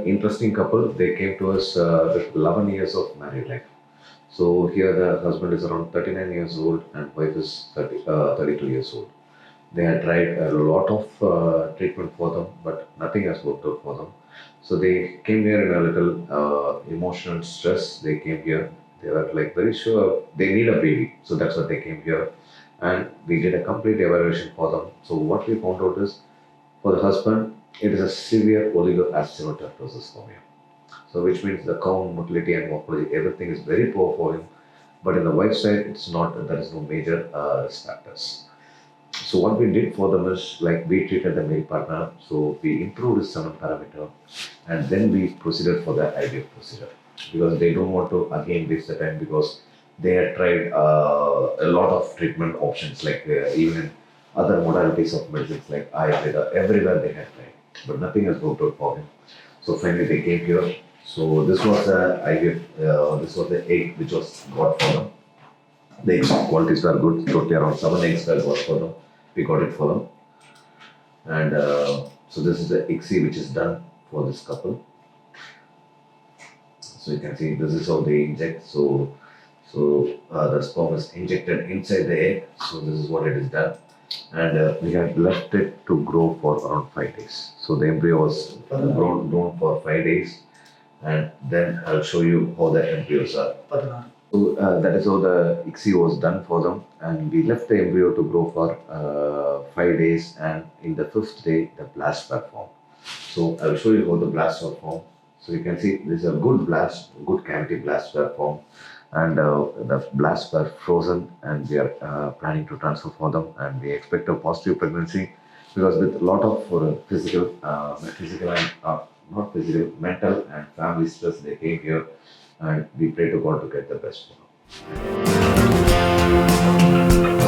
interesting couple. They came to us with 11 years of married life. So here the husband is around 39 years old and wife is 32 years old. They had tried a lot of treatment for them, but nothing has worked out for them. So they came here in a little emotional stress. They came here. They were like very sure they need a baby. So that's what they came here. And we did a complete evaluation for them. So what we found out is for the husband, it is a severe oligoasthenoteratosis for him. So which means the count, motility and morphology, everything is very poor for him. But in the wife side, it's not, there is no major risk factors. So what we did for them is like we treated the male partner, so we improved his semen parameter and then we proceeded for the IVF procedure because they don't want to again waste the time because they had tried a lot of treatment options like even other modalities of medicines like Ayurveda, everywhere they had tried, but nothing has worked out for him. So finally they came here. So this was the IVF, this was the egg which was got for them. The eggs qualities were good, totally around 7 eggs were got for them. We got it for them. And so this is the ICSI which is done for this couple. So you can see this is how they inject. So the sperm is injected inside the egg. So this is what it is done. And we had left it to grow for around 5 days. So the embryo was grown for 5 days. And then I'll show you how the embryos are. So that is how the ICSI was done for them, and we left the embryo to grow for 5 days, and in the 5th day the blasts were formed. So I will show you how the blasts were formed. So you can see this is a good blast, good cavity blasts were formed, and the blasts were frozen, and we are planning to transfer for them, and we expect a positive pregnancy because with a lot of physical and not physical, mental and family stress they came here. And we pray to God to get the best for them.